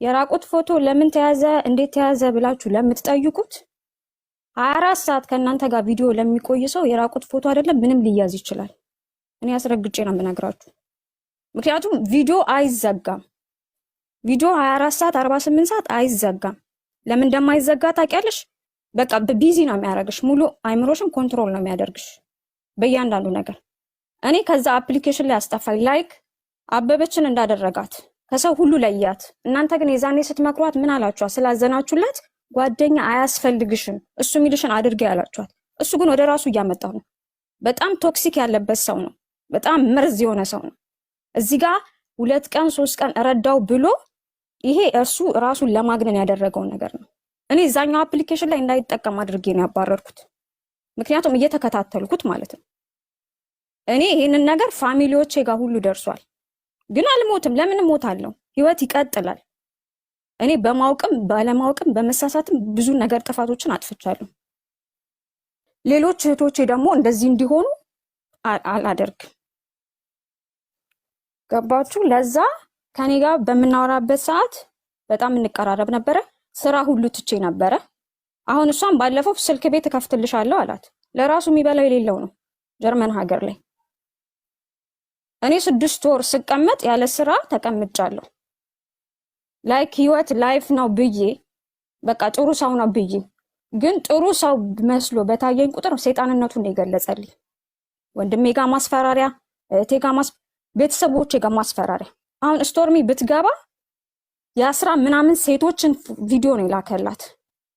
የራቁት ፎቶ ለምን ተያዘ እንዴት ተያዘ ብላችሁ ለምትጠይቁት 24 ሰዓት ከእናንተ ጋር ቪዲዮ ለሚቆይ ሰው የራቁት ፎቶ አይደለም ምንም ሊያዝ ይችላል። እኔ አስረግጬ ነው የምነግራችሁ። ምክንያቱም ቪዲዮ አይዘጋም። ቪዲዮ 24 ሰዓት 48 ሰዓት አይዘጋም። ለምን እንደማይዘጋ ታውቂያለሽ? በቃ ቢዚ ነው የሚያደርግሽ። ሙሉ አይምሮሽን ኮንትሮል ነው የሚያደርግሽ በእያንዳንዱ ነገር። እኔ ከዛ አፕሊኬሽን ላይ አስጠፋኝ። ላይክ አበበችን እንዳደረጋት ከሰው ሁሉ ለያት። እናንተ ግን የዛኔ ስትመክሯት ምን አላችኋት? ስላዘናችሁላት ጓደኛ አያስፈልግሽም እሱ የሚልሽን አድርጌ ያላችኋት። እሱ ግን ወደ ራሱ እያመጣው ነው። በጣም ቶክሲክ ያለበት ሰው ነው። በጣም መርዝ የሆነ ሰው ነው። እዚህ ጋር 2 ቀን 3 ቀን ረዳው ብሎ ይሄ እሱ ራሱን ለማግነን ያደረገው ነገር ነው። እኔ እዛኛው አፕሊኬሽን ላይ እንዳይጠቀም አድርጌ ነው ያባረርኩት። ምክንያቱም እየተከታተልኩት ማለት ነው። እኔ ይሄንን ነገር ፋሚሊዎቼ ጋር ሁሉ ደርሷል። ግን አልሞትም። ለምን ሞታለሁ? ህይወት ይቀጥላል። እኔ በማውቅም ባለማውቅም በመሳሳትም ብዙ ነገር ጥፋቶችን አጥፍቻለሁ። ሌሎች እህቶቼ ደግሞ እንደዚህ እንዲሆኑ አላደርግም። ገባችሁ? ለዛ ከኔ ጋር በምናወራበት ሰዓት በጣም እንቀራረብ ነበረ። ስራ ሁሉ ትቼ ነበረ። አሁን እሷም ባለፈው ስልክ ቤት እከፍትልሻለሁ አላት። ለራሱ የሚበላው የሌለው ነው ጀርመን ሀገር ላይ። እኔ 6 ወር ስቀመጥ ያለ ስራ ተቀምጫለሁ። ላይክ ህይወት ላይፍ ነው ብዬ በቃ ጥሩ ሰው ነው ብዬ ግን ጥሩ ሰው መስሎ በታየኝ ቁጥር ሰይጣንነቱን የገለጸልኝ ወንድሜ ጋር ማስፈራሪያ፣ እህቴ ጋር ቤተሰቦቼ ጋር ማስፈራሪያ። አሁን ስቶርሚ ብትገባ የአስራ ምናምን ሴቶችን ቪዲዮ ነው የላከላት።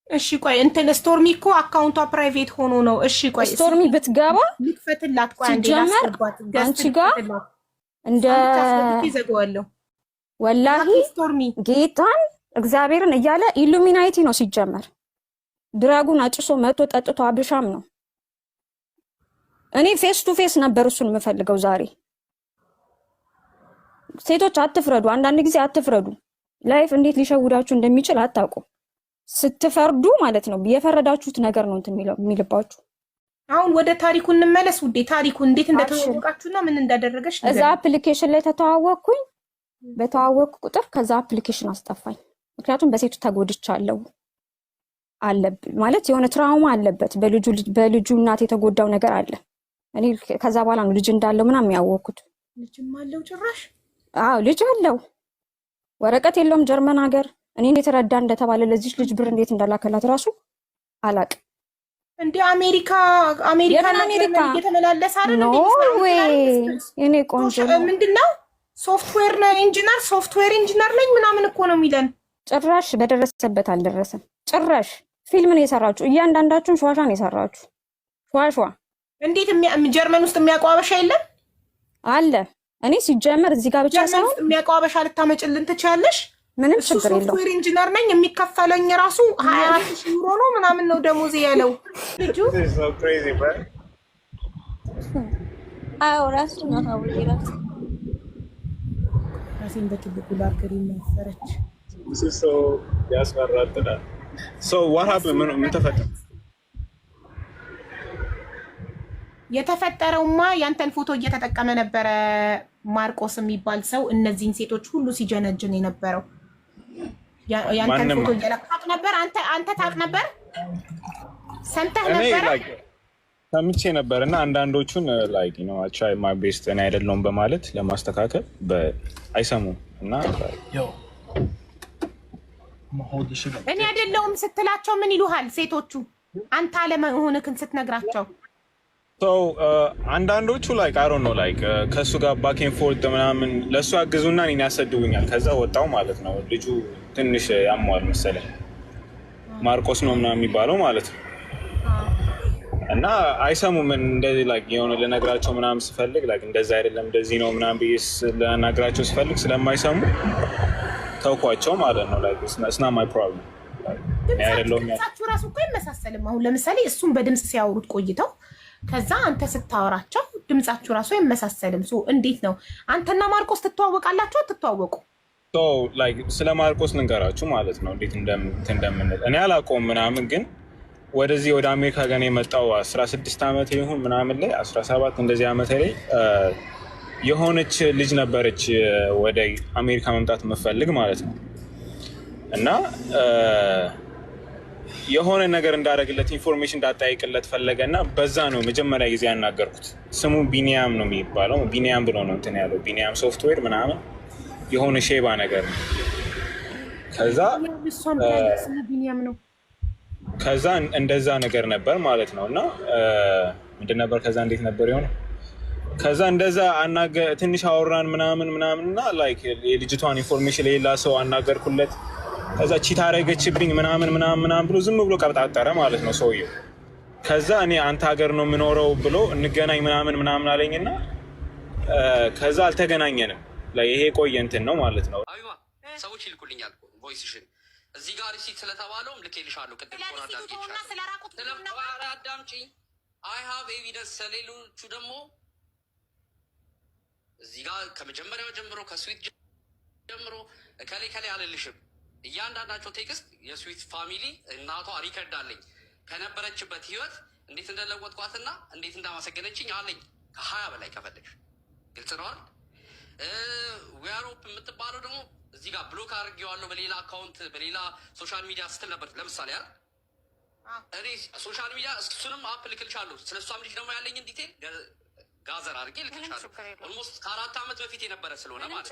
እሺ ቆይ እንትን ስቶርሚ እኮ አካውንቷ ፕራይቬት ሆኖ ነው። እሺ ቆይ ስቶርሚ ብትገባ ልክፈትላት። ቆይ አንዴ ላስገባት። አንቺ ጋር እንደ ይዘጋዋለሁ ወላሂ ስቶርሚ ጌታን እግዚአብሔርን እያለ ኢሉሚናቲ ነው ሲጀመር። ድራጉን አጭሶ መቶ ጠጥቶ አብሻም ነው። እኔ ፌስ ቱ ፌስ ነበር እሱን የምፈልገው ዛሬ። ሴቶች አትፍረዱ፣ አንዳንድ ጊዜ አትፍረዱ። ላይፍ እንዴት ሊሸውዳችሁ እንደሚችል አታውቁ። ስትፈርዱ ማለት ነው የፈረዳችሁት ነገር ነው እንትን የሚልባችሁ። አሁን ወደ ታሪኩ እንመለስ ውዴ። ታሪኩ እንዴት እንደተዋወቃችሁና ምን እንዳደረገሽ እዛ አፕሊኬሽን ላይ ተተዋወቅኩኝ። በተዋወቅኩ ቁጥር ከዛ አፕሊኬሽን አስጠፋኝ። ምክንያቱም በሴቱ ተጎድቻለሁ አለብኝ ማለት የሆነ ትራውማ አለበት። በልጁ እናት የተጎዳው ነገር አለ። እኔ ከዛ በኋላ ነው ልጅ እንዳለው ምናምን ያወቅኩት። ልጅም አለው ጭራሽ? አዎ ልጅ አለው። ወረቀት የለውም ጀርመን ሀገር። እኔ እንዴት ረዳ እንደተባለ ለዚህ ልጅ ብር እንዴት እንዳላከላት ራሱ አላቅ። እንደ አሜሪካ እየተመላለሰ አይደል? እኔ ቆንጆ ምንድነው ሶፍትዌር ኢንጂነር ነኝ ምናምን እኮ ነው የሚለን። ጭራሽ በደረሰበት አልደረሰም። ጭራሽ ፊልም ነው የሰራችሁ። እያንዳንዳችሁን ሸዋሻ ነው የሰራችሁ። ሸዋሻ እንዴት ጀርመን ውስጥ የሚያውቀው አበሻ የለም አለ? እኔ ሲጀመር እዚህ ጋር ብቻ ሳይሆን የሚያውቀው አበሻ ልታመጭልን ትችያለሽ? ምንም ችግር የለውም። ሶፍትዌር ኢንጂነር ነኝ የሚከፈለኝ ራሱ 24,000 ዩሮ ነው ምናምን ነው ደሞዝ ያለው ልጁ። አዎ ራሱ ነው ራሱ ራሴን በትልቁ ላገር የሚያፈረች ያስፈራጥናል። ምን ተፈጠረ? የተፈጠረውማ ያንተን ፎቶ እየተጠቀመ ነበረ ማርቆስ የሚባል ሰው እነዚህን ሴቶች ሁሉ ሲጀነጅን የነበረው። ያንተን ፎቶ እየለቀቅ ነበር። አንተ ታውቅ ነበር? ሰምተህ ነበር? ሰምቼ ነበር እና አንዳንዶቹን ላይክ ዩ ኖ አይ ትራይ ማይ ቤስት እኔ አይደለሁም በማለት ለማስተካከል አይሰሙም እና እኔ አይደለሁም ስትላቸው ምን ይሉሃል ሴቶቹ? አንተ አለመሆንክን ስትነግራቸው አንዳንዶቹ ላይክ አይ ዶንት ኖ ላይክ ከሱ ጋር ባክ ኤንድ ፎርት ምናምን ለሱ አግዙና እኔን ያሰድቡኛል። ከዛ ወጣው ማለት ነው። ልጁ ትንሽ ያሟል መሰለኝ ማርቆስ ነው ምናምን የሚባለው ማለት ነው። እና አይሰሙም። እንደዚህ ላይክ የሆነ ለነግራቸው ምናምን ስፈልግ ላይክ እንደዛ አይደለም እንደዚህ ነው ምናምን ብዬ ለነግራቸው ስፈልግ ስለማይሰሙ ተውኳቸው ማለት ነው። ላይክ it's not my problem። ድምጻችሁ ራሱ እኮ አይመሳሰልም። አሁን ለምሳሌ እሱን በድምጽ ሲያወሩት ቆይተው ከዛ አንተ ስታወራቸው ድምጻችሁ ራሱ አይመሳሰልም። እንዴት ነው አንተና ማርቆስ ትተዋወቃላችሁ አትተዋወቁ? ላይክ ስለ ማርቆስ ልንገራችሁ ማለት ነው እንዴት እንደምንል እኔ አላውቀውም ምናምን ግን ወደዚህ ወደ አሜሪካ ገና የመጣው 16 ዓመት ይሁን ምናምን ላይ 17 እንደዚህ ዓመት ላይ የሆነች ልጅ ነበረች ወደ አሜሪካ መምጣት የምትፈልግ ማለት ነው። እና የሆነ ነገር እንዳደረግለት ኢንፎርሜሽን እንዳጠያይቅለት ፈለገ እና በዛ ነው መጀመሪያ ጊዜ ያናገርኩት። ስሙ ቢኒያም ነው የሚባለው። ቢኒያም ብሎ ነው እንትን ያለው፣ ቢኒያም ሶፍትዌር ምናምን የሆነ ሼባ ነገር ነው። ከዛ እንደዛ ነገር ነበር ማለት ነው። እና ምንድን ነበር ከዛ እንዴት ነበር የሆነ ከዛ እንደዛ ትንሽ አወራን ምናምን እና ላይክ የልጅቷን ኢንፎርሜሽን ለሌላ ሰው አናገርኩለት። ከዛ ቺታ አረገችብኝ ምናምን ብሎ ዝም ብሎ ቀብጣጠረ ማለት ነው ሰውየው። ከዛ እኔ አንተ ሀገር ነው የምኖረው ብሎ እንገናኝ ምናምን አለኝና ከዛ አልተገናኘንም። ይሄ ቆየ እንትን ነው ማለት ነው። ሰዎች ይልኩልኛል ቮይስሽን እዚህ ጋር ሪሲት ስለተባለውም ልኬልሻለሁ። ቅድም አዳምጪኝ። አይ ሃቭ ኤቪደንስ ስለሌሎቹ ደግሞ እዚህ ጋር ከመጀመሪያው ጀምሮ ከስዊት ጀምሮ ከላይ አልልሽም። እያንዳንዳቸው ቴክስት የስዊት ፋሚሊ እናቷ ሪከርድ አለኝ ከነበረችበት ህይወት እንዴት እንደለወጥኳትና እንዴት እንዳመሰገነችኝ አለኝ። ከ20 በላይ ከፈለግሽ ግልጽ ነዋል። ዊያሮፕ የምትባለው ደግሞ እዚህ ጋር ብሎክ አድርጌዋለሁ በሌላ አካውንት በሌላ ሶሻል ሚዲያ ስትል ነበር። ለምሳሌ ያል እኔ ሶሻል ሚዲያ እሱንም አፕ ልክልሻለሁ። ስለ እሷም ልጅ ደግሞ ያለኝን ዲቴል ጋዘር አድርጌ ልክልሻለሁ። ኦልሞስት ከ4 ዓመት በፊት የነበረ ስለሆነ ማለት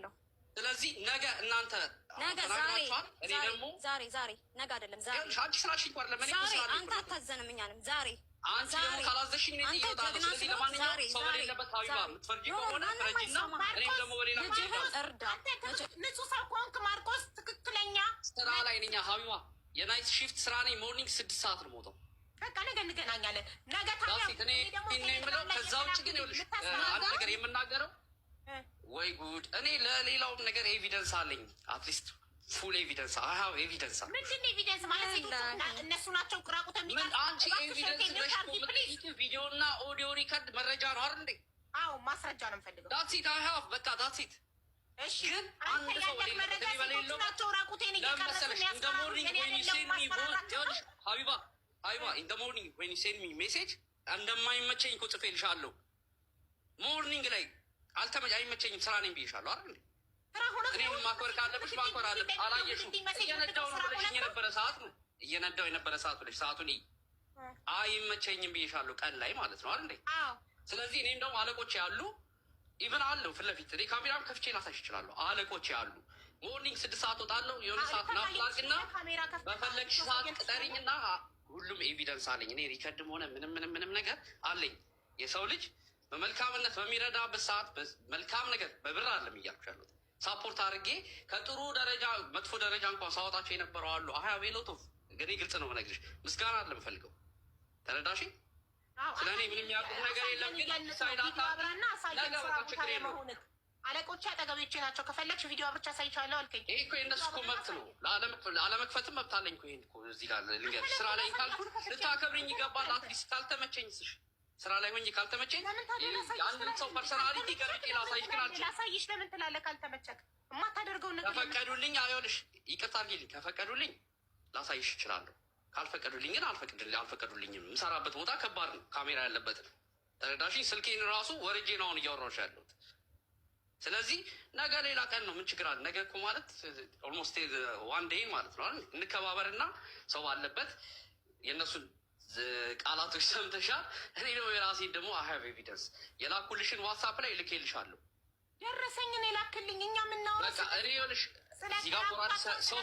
ነው። ስለዚህ ነገ እናንተ ተናግራችኋል። እኔ ደግሞ ዛሬ ነገ አይደለም ዛሬ አንቺ ስራሽ እንኳን ለምን ይመስላል አንተ አታዘንም እኛንም ዛሬ አንቺ ደግሞ ካላዘሽኝ እኔ ይወጣል። ስለዚህ ለማንኛውም ሰው በሌለበት ሀቢባ የምትፈርጂ ከሆነ ፍረጂና እኔም ደግሞ በሌላ እርዳ። ንጹህ ሰው ከሆንክ ማርቆስ ትክክለኛ ስራ ላይ ነኝ ሀቢባ። የናይት ሺፍት ስራ ነኝ። ሞርኒንግ 6 ሰዓት ነው የምወጣው። በቃ ነገ እንገናኛለን። ነገ እኔ የምለው ከዛ ውጭ ግን ይኸውልሽ አንድ ነገር የምናገረው ወይ ጉድ፣ እኔ ለሌላውም ነገር ኤቪደንስ አለኝ። አትሊስት ፉል ኤቪደንስ አይ ሃቭ ኤቪደንስ። ምንድን ኤቪደንስ ማለት? እነሱ ናቸው ቅራቁት የሚባል አንቺ ኤቪደንስ ቪዲዮ እና ኦዲዮ ሪከርድ መረጃ ነው አይደል እንዴ? አዎ ማስረጃ ነው የምፈልገው። ዳትስ ኢት አይ ሃቭ በቃ ዳትስ ኢት። እሺ ግን አንድ ሰው በሌለው ናቸው ራቁቴን እየቀረጹ ኢን ዘ ሞርኒንግ ዌን ዩ ሴንድ ሚ ቮይስ ሀቢባ ኢን ዘ ሞርኒንግ ዌን ዩ ሴንድ ሚ ሜሴጅ እንደማይመቸኝ እኮ ጽፌልሻለሁ። ሞርኒንግ ላይ አይመቸኝም ስራ ነኝ ብዬሻለሁ አይደል እንዴ? እኔም ማክበር ካለብሽ ማክበር አለብሽ። አላየሽም? እየነዳው ነው ብለሽኝ የነበረ ሰዓት ነው እየነዳው የነበረ ሰዓት ብለሽ ሰዓቱን አይመቸኝም ብዬሻለሁ፣ ቀን ላይ ማለት ነው አይደል እንዴ? ስለዚህ እኔም ደግሞ አለቆቼ ያሉ ኢቨን አለው ፊት ለፊት እኔ ካሜራም ከፍቼ ላሳይሽ እችላለሁ። አለቆቼ ያሉ ሞርኒንግ 6 ሰዓት ወጣለሁ የሆነ ሰዓት ናፍላርግና በፈለግሽ ሰዓት ቅጠሪኝና ሁሉም ኤቪደንስ አለኝ። እኔ ሪከርድም ሆነ ምንም ነገር አለኝ። የሰው ልጅ በመልካምነት በሚረዳበት ሰዓት መልካም ነገር በብር አለም እያልኩ ያሉት ሳፖርት አድርጌ ከጥሩ ደረጃ መጥፎ ደረጃ እንኳን ሳወጣቸው የነበረው አሉ። አሀ ቤሎቶፍ እንግዲህ ግልጽ ነው የምነግርሽ። ምስጋና አለ የምፈልገው ተረዳሽ? ስለ እኔ ምንም ያውቁት ነገር የለም። ግን ሳይዳታ ነገ በቃ ችግር የለውም። አለቆቼ አጠገቦቼ ናቸው። ከፈለግሽ ቪዲዮ ብቻ ሳይቻለሁ አልከኝ። ይሄ እኮ የእነሱ እኮ መብት ነው። አለመክፈትም መብት አለኝ እኮ። ይሄን እኮ እዚህ ጋር ልንገርሽ፣ ስራ ላይ ካልኩ ልታከብርኝ ይገባል። አትሊስት ካልተመቸኝ ስሽ ስራ ላይ ሆኜ ካልተመቸኝ አንድ ሰው ፐርሰናሊቲ ቀርጬ ላሳይሽ ግን አልችልም። ላሳይሽ ለምን ትላለህ? ካልተመቸክ የማታደርገውን ነገር ከፈቀዱልኝ፣ አይሆንሽ ይቅርታ አድርጊልኝ። ከፈቀዱልኝ ላሳይሽ እችላለሁ። ካልፈቀዱልኝ ግን አልፈቀዱልኝም። የምሰራበት ቦታ ከባድ ነው፣ ካሜራ ያለበት ነው። ተረዳሽኝ? ስልኬን ራሱ ወርጄ ነው አሁን እያወራሁሽ ያለሁት። ስለዚህ ነገ ሌላ ቀን ነው። ምን ችግር አለ? ነገ እኮ ማለት ኦልሞስት ዋን ዴይ ማለት ነው። እንከባበርና ሰው ባለበት የእነሱን ቃላቶች ሰምተሻል። እኔ ደግሞ የራሴን ደግሞ አይ ሃቭ ኤቪደንስ የላኩልሽን ዋትሳፕ ላይ ልኬልሻለሁ። ደረሰኝን የላክልኝ እኛ ምናወራ በቃ እኔ ሆንሽ እዚህ ጋር ቆራጥ ሰው